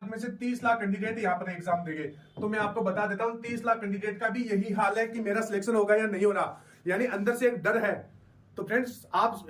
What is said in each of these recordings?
में से 30 लाख कैंडिडेट यहाँ पर एग्जाम देंगे। तो मैं आपको बता देता हूँ 30 लाख कैंडिडेट का भी यही हाल है कि मेरा सिलेक्शन होगा या नहीं होना, यानी अंदर से एक डर है। तो फ्रेंड्स आप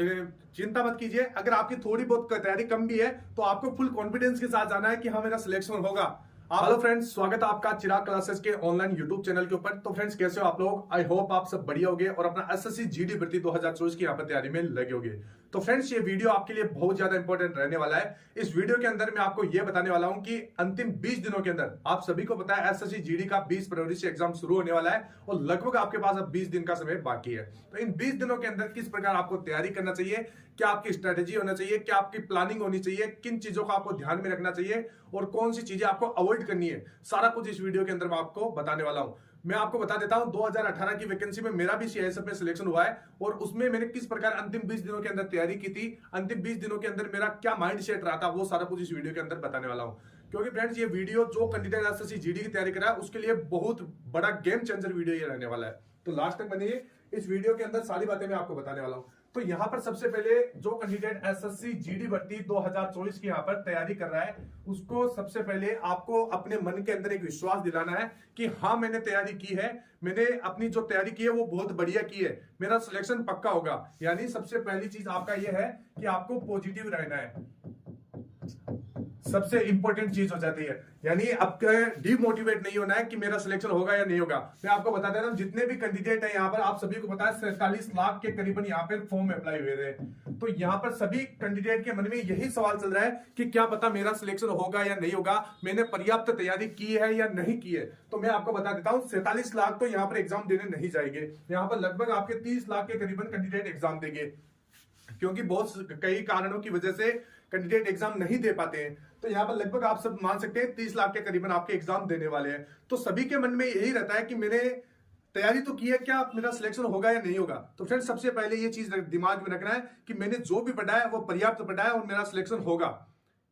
चिंता मत कीजिए, अगर आपकी थोड़ी बहुत तैयारी कम भी है तो आपको फुल कॉन्फिडेंस के साथ जाना है कि हाँ मेरा सिलेक्शन होगा। हेलो फ्रेंड्स, स्वागत है आपका चिराग क्लासेस के ऑनलाइन यूट्यूब चैनल के ऊपर। तो फ्रेंड्स कैसे हो आप लोग? आई होप आप सब बढ़िया होगे और अपना एसएससी जीडी भर्ती 2024 की यहाँ पर तैयारी में लगे होगे। तो फ्रेंड्स ये वीडियो आपके लिए बहुत ज्यादा इंपॉर्टेंट रहने वाला है। इस वीडियो के अंदर मैं आपको ये बताने वाला हूं कि अंतिम 20 दिनों के अंदर आप सभी को पता है एसएससी जीडी का 20 फरवरी से एग्जाम शुरू होने वाला है और लगभग आपके पास अब 20 दिन का समय बाकी है। तो इन 20 दिनों के अंदर किस प्रकार आपको तैयारी करना चाहिए, क्या आपकी स्ट्रेटेजी होना चाहिए, क्या आपकी प्लानिंग होनी चाहिए, किन चीजों को आपको ध्यान में रखना चाहिए और कौन सी चीजें आपको अवॉइड करनी है, सारा कुछ इस वीडियो के अंदर मैं आपको बताने वाला हूं। मैं आपको बता देता हूं 2018 की वैकेंसी में मेरा भी सीआईएसएफ में सिलेक्शन हुआ है और उसमें मैंने किस प्रकार अंतिम 20 दिनों के अंदर तैयारी की थी, अंतिम 20 दिनों के अंदर मेरा क्या माइंड सेट रहा था, वो सारा कुछ इस वीडियो के अंदर बताने वाला हूं। क्योंकि फ्रेंड्स ये वीडियो जो कैंडिडेट एसएससी जीडी की तैयारी कर रहा है उसके लिए बहुत बड़ा गेम चेंजर वीडियो ये रहने वाला है। तो लास्ट तक बनिए, इस वीडियो के अंदर सारी बातें मैं आपको बताने वाला हूं। तो यहां पर सबसे पहले जो कैंडिडेट एसएससी जीडी भर्ती 2024 की यहां पर तैयारी कर रहा है उसको सबसे पहले आपको अपने मन के अंदर एक विश्वास दिलाना है कि हाँ मैंने तैयारी की है, मैंने अपनी जो तैयारी की है वो बहुत बढ़िया की है, मेरा सिलेक्शन पक्का होगा। यानी सबसे पहली चीज आपका यह है कि आपको पॉजिटिव रहना है, सबसे इंपॉर्टेंट चीज हो जाती है। यानी आपका डिमोटिवेट नहीं होना है कि मेरा सिलेक्शन होगा या नहीं होगा। मैं आपको बता देता हूं जितने भी कैंडिडेट हैं यहाँ पर, आप सभी को पता है 47 लाख के करीबन यहाँ पर फॉर्म अप्लाई हुए थे। तो यहाँ पर सभी कैंडिडेट के मन में यही सवाल चल रहा है कि क्या पता मेरा सिलेक्शन होगा या नहीं होगा, मैंने पर्याप्त तैयारी की है या नहीं की है। तो मैं आपको बता देता हूँ 47 लाख तो यहाँ पर एग्जाम देने नहीं जाएंगे, यहाँ पर लगभग आपके 30 लाख के करीबन कैंडिडेट एग्जाम देंगे, क्योंकि बहुत कई कारणों की वजह से कैंडिडेट एग्जाम नहीं दे पाते हैं। तो यहाँ पर लगभग आप सब मान सकते हैं 30 लाख के करीबन आपके एग्जाम देने वाले हैं। तो सभी के मन में यही रहता है कि मैंने तैयारी तो की है, क्या मेरा सिलेक्शन होगा या नहीं होगा। तो फ्रेंड्स सबसे पहले ये चीज दिमाग में रखना है कि मैंने जो भी पढ़ा है वो पर्याप्त पढ़ा है और मेरा सिलेक्शन होगा।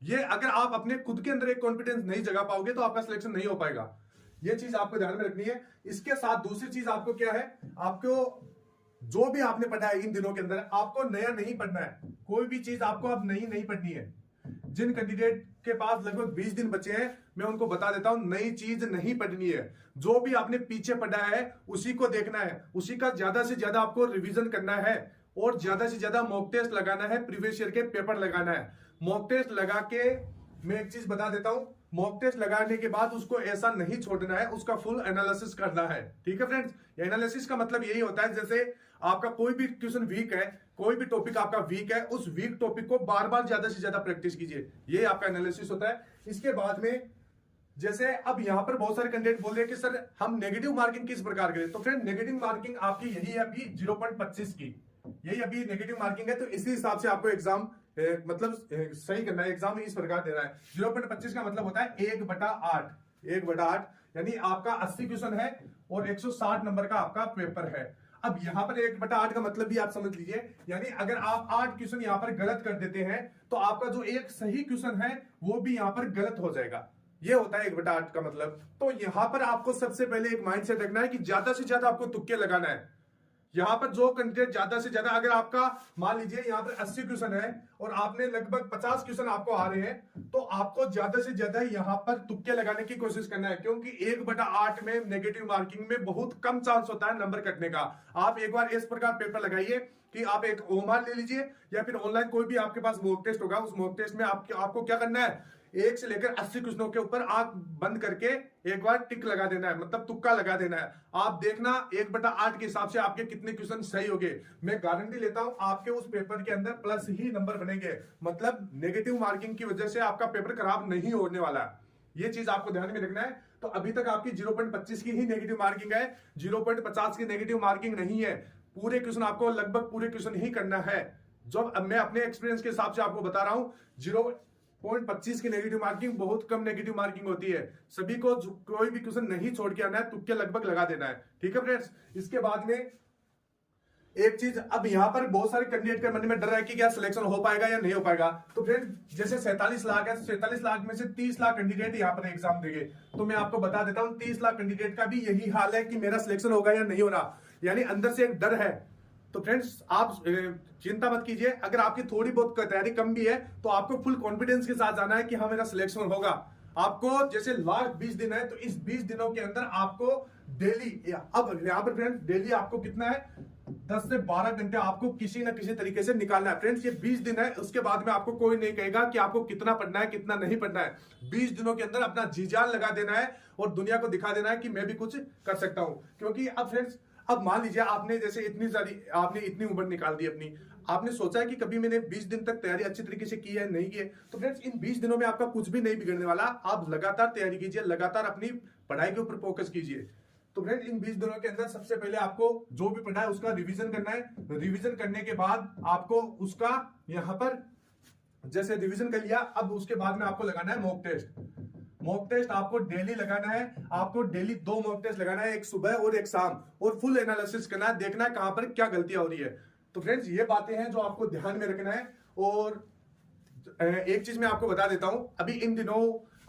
ये अगर आप अपने खुद के अंदर एक कॉन्फिडेंस नहीं जगा पाओगे तो आपका सिलेक्शन नहीं हो पाएगा। ये चीज आपको ध्यान में रखनी है। इसके साथ दूसरी चीज आपको क्या है, आपको जो भी आपने पढ़ा है इन दिनों के अंदर आपको नया नहीं पढ़ना है, कोई भी चीज आपको अब नहीं पढ़नी है। जिन कैंडिडेट के पास लगभग 20 दिन बचे हैं मैं उनको बता देता हूं नई चीज नहीं पढ़नी है। जो भी आपने पीछे पढ़ा है उसी को देखना है, उसी का ज्यादा से ज्यादा आपको रिवीजन करना है और ज्यादा से ज्यादा मॉक टेस्ट लगाना है, प्रीवियस ईयर के पेपर लगाना है। मॉक टेस्ट लगा के मैं एक चीज बता देता हूं, मॉक टेस्ट लगाने के बाद उसको ऐसा नहीं छोड़ना है, उसका फुल एनालिसिस करना है। ठीक है फ्रेंड्स, एनालिसिस का मतलब यही होता है जैसे आपका कोई भी क्वेश्चन वीक है, कोई भी टॉपिक आपका वीक है, उस वीक टॉपिक को बार बार ज्यादा से ज्यादा प्रैक्टिस कीजिए, ये आपका एनालिसिस होता है। इसके बाद में जैसे अब यहां पर बहुत सारे कैंडिडेट बोल रहे हैं कि सर हम नेगेटिव मार्किंग किस प्रकार करें। तो फ्रेंड नेगेटिव मार्किंग आपकी यही है अभी 0.25 की, यही अभी नेगेटिव मार्किंग है। तो इसी हिसाब से आपको एग्जाम मतलब सही करना है, एग्जाम इस प्रकार देना है। 0.25 का मतलब होता है 1/8, 1/8 यानी आपका 80 क्वेश्चन है और 160 नंबर का आपका पेपर है। अब यहां पर 1/8 का मतलब भी आप समझ लीजिए, यानी अगर आप 8 क्वेश्चन यहां पर गलत कर देते हैं तो आपका जो एक सही क्वेश्चन है वो भी यहां पर गलत हो जाएगा। ये होता है 1/8 का मतलब। तो यहां पर आपको सबसे पहले एक माइंडसेट रखना है कि ज्यादा से ज्यादा आपको तुक्के लगाना है। यहां पर जो कैंडिडेट ज्यादा से ज्यादा, अगर आपका मान लीजिए यहां पर 80 क्वेश्चन है और आपने लगभग 50 क्वेश्चन आपको आ रहे हैं, तो आपको ज्यादा से ज्यादा यहां पर तुक्के लगाने की कोशिश करना है, क्योंकि 1/8 में नेगेटिव मार्किंग में बहुत कम चांस होता है नंबर कटने का। आप एक बार इस प्रकार पेपर लगाइए कि आप एक ओमार ले लीजिए या फिर ऑनलाइन कोई भी आपके पास मॉक टेस्ट होगा, उस मॉक टेस्ट में आपको क्या करना है, 1 से लेकर 80 क्वेश्चनों के ऊपर आंख बंद करके एक बार टिक लगा देना है, मतलब तुक्का लगा देना है। आप देखना 1/8 के हिसाब से आपके कितने क्वेश्चन सही होंगे। मैं गारंटी लेता हूं आपके उस पेपर के अंदर प्लस ही नंबर बनेंगे, मतलब नेगेटिव मार्किंग की वजह से आपका पेपर खराब नहीं होने वाला है। ये चीज आपको ध्यान में रखना है। तो अभी तक आपकी 0.25 की ही नेगेटिव मार्किंग है, 0.50 की नेगेटिव मार्किंग नहीं है। पूरे क्वेश्चन आपको लगभग पूरे क्वेश्चन ही करना है। जब अब मैं अपने एक्सपीरियंस के हिसाब से आपको बता रहा हूं 0.25 की नेगेटिव मार्किंग बहुत कम नेगेटिव मार्किंग होती है। सभी को कोई भी क्वेश्चन नहीं छोड़ के आना है, तुक्के लगभग लगा देना है। ठीक है फ्रेंड्स, इसके बाद में एक चीज, अब यहां पर बहुत सारे कैंडिडेट के मन में डर है कि क्या सिलेक्शन हो पाएगा या नहीं हो पाएगा। तो फ्रेंड जैसे 47 लाख है, 47 लाख में से 30 लाख कैंडिडेट यहाँ पर एग्जाम देंगे। तो मैं आपको बता देता हूँ 30 लाख कैंडिडेट का भी यही हाल है कि मेरा सिलेक्शन होगा या नहीं होना, यानी अंदर से एक डर है। तो फ्रेंड्स आप चिंता मत कीजिए, अगर आपकी थोड़ी बहुत तैयारी कम भी है तो आपको फुल कॉन्फिडेंस के साथ जाना है कि हाँ मेरा सिलेक्शन होगा। आपको जैसे लास्ट 20 दिन है, तो इस 20 दिनों के अंदर आपको डेली, अब यहाँ पर फ्रेंड्स डेली आपको कितना है, 10 से 12 घंटे आपको किसी ना किसी तरीके से निकालना है। फ्रेंड्स ये 20 दिन है, उसके बाद में आपको कोई नहीं कहेगा कि आपको कितना पढ़ना है कितना नहीं पढ़ना है। 20 दिनों के अंदर अपना जी जान लगा देना है और दुनिया को दिखा देना है कि मैं भी कुछ कर सकता हूं। क्योंकि अब फ्रेंड्स, अब मान लीजिए आपने जैसे आपने इतनी उम्र निकाल दी अपनी, आपने सोचा है कि कभी मैंने 20 दिन तक तैयारी अच्छी तरीके से की है, नहीं की है, तो फ्रेंड्स इन 20 दिनों में आपका कुछ भी नहीं बिगड़ने वाला। आप लगातार तैयारी कीजिए, लगातार अपनी पढ़ाई के ऊपर फोकस कीजिए। तो फ्रेंड्स इन 20 दिनों के अंदर सबसे पहले आपको जो भी पढ़ा है उसका रिवीजन करना है। रिवीजन करने के बाद आपको उसका यहाँ पर जैसे रिवीजन कर लिया, अब उसके बाद में आपको लगाना है मॉक टेस्ट। मॉक टेस्ट आपको डेली लगाना है, आपको डेली 2 मॉक टेस्ट लगाना है, एक सुबह और एक शाम, और फुल एनालिसिस करना है, देखना है कहां पर क्या गलतियां हो रही है। तो फ्रेंड्स ये बातें हैं जो आपको ध्यान में रखना है। और एक चीज मैं आपको बता देता हूं, अभी इन दिनों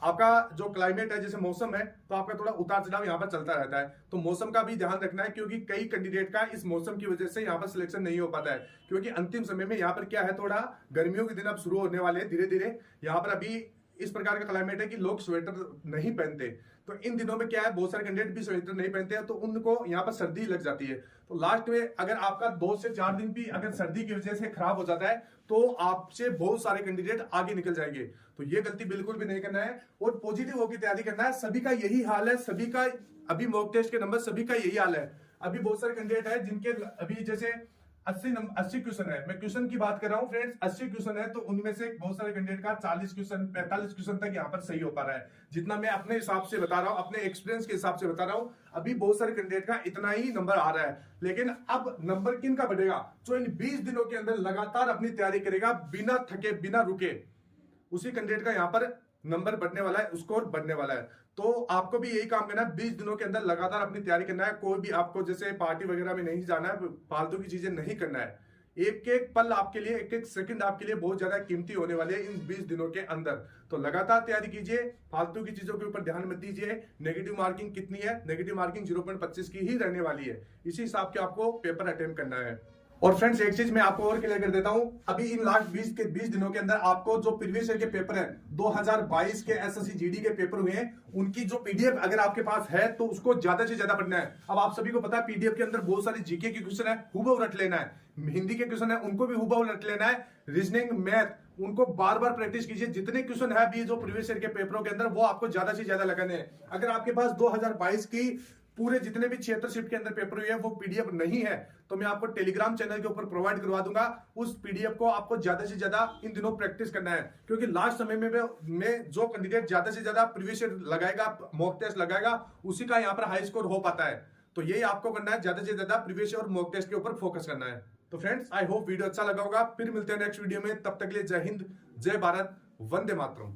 आपका जो क्लाइमेट है, जैसे मौसम है, तो आपका थोड़ा उतार चढ़ाव यहाँ पर चलता रहता है, तो मौसम का भी ध्यान रखना है, क्योंकि कई कैंडिडेट का इस मौसम की वजह से यहाँ पर सिलेक्शन नहीं हो पाता है। क्योंकि अंतिम समय में यहाँ पर क्या है, थोड़ा गर्मियों के दिन अब शुरू होने वाले हैं धीरे धीरे। यहाँ पर अभी इस प्रकार का क्लाइमेट है कि लोग स्वेटर नहीं पहनते, तो इन दिनों में क्या है, बहुत सारे कैंडिडेट भी स्वेटर नहीं पहनते हैं, तो उनको यहाँ पर सर्दी लग जाती है। तो लास्ट में अगर आपका 2 से 4 दिन भी अगर सर्दी की वजह से खराब हो जाता है, तो आपसे बहुत सारे कैंडिडेट आगे निकल जाएंगे। तो ये गलती बिल्कुल भी नहीं करना है और पॉजिटिव होकर तैयारी करना है। सभी का यही हाल है, सभी का अभी मॉक टेस्ट के नंबर सभी का यही हाल है। अभी बहुत सारे कैंडिडेट है जिनके अभी जैसे 80 क्वेश्चन है, मैं क्वेश्चन की बात कर रहा हूं फ्रेंड्स, 80 क्वेश्चन है, तो उनमें से बहुत सारे कैंडिडेट का 40 क्वेश्चन 45 क्वेश्चन तक यहाँ पर सही हो पा रहा है। जितना मैं अपने हिसाब से बता रहा हूं, अपने एक्सपीरियंस के हिसाब से बता रहा हूं, अभी बहुत सारे कैंडिडेट का इतना ही नंबर आ रहा है। लेकिन अब नंबर किन का बढ़ेगा, जो इन 20 दिनों के अंदर लगातार अपनी तैयारी करेगा बिना थके बिना रुके, उसी कैंडिडेट का यहाँ पर नंबर बढ़ने वाला है, स्कोर बढ़ने वाला है। तो आपको भी यही काम करना है, 20 दिनों के अंदर लगातार अपनी तैयारी करना है। कोई भी आपको जैसे पार्टी वगैरह में नहीं जाना है, फालतू की चीजें नहीं करना है। एक एक पल आपके लिए, एक एक सेकंड आपके लिए बहुत ज्यादा कीमती होने वाले हैं इन 20 दिनों के अंदर। तो लगातार तैयारी कीजिए, फालतू की चीजों के ऊपर ध्यान मत दीजिए। नेगेटिव मार्किंग कितनी है, नेगेटिव मार्किंग 0.25 की ही रहने वाली है, इसी हिसाब के आपको पेपर अटेम्प्ट करना है। और फ्रेंड्स एक चीज मैं आपको और क्लियर कर देता हूं, अभी इन लास्ट 20 दिनों के अंदर आपको जो प्रीवियस ईयर के पेपर हैं, 2022 के एसएससी जीडी के पेपर हुए हैं, उनकी जो पीडीएफ अगर आपके पास है तो उसको ज्यादा से ज्यादा पढ़ना है। अब आप सभी को पता है पीडीएफ के अंदर बहुत सारी जीके के क्वेश्चन है, हुबहू रट लेना है। हिंदी के क्वेश्चन है उनको भी हुबहू रट लेना है। रीजनिंग मैथ उनको बार बार प्रैक्टिस कीजिए। जितने क्वेश्चन है अभी जो प्रीवियस ईयर के पेपरों के अंदर, वो आपको ज्यादा से ज्यादा लगाने हैं। अगर आपके पास 2022 की पूरे जितने भी 76 शिफ्ट के अंदर पेपर हुए हैं वो पीडीएफ नहीं है, तो मैं आपको टेलीग्राम चैनल के ऊपर प्रोवाइड करवा दूंगा। उस पीडीएफ को आपको ज्यादा से ज्यादा इन दिनों प्रैक्टिस करना है, क्योंकि लास्ट समय में जो कैंडिडेट ज्यादा से ज्यादा प्रीवियस ईयर लगाएगा, मॉक टेस्ट लगाएगा, उसी का यहाँ पर हाई स्कोर हो पाता है। तो यही आपको करना है, ज्यादा से ज्यादा प्रीवियस ईयर और मॉक टेस्ट के ऊपर फोकस करना है। तो फ्रेंड्स आई होप वीडियो अच्छा लगा होगा। फिर मिलते हैं नेक्स्ट वीडियो में, तब तक के लिए जय हिंद, जय भारत, वंदे मातरम।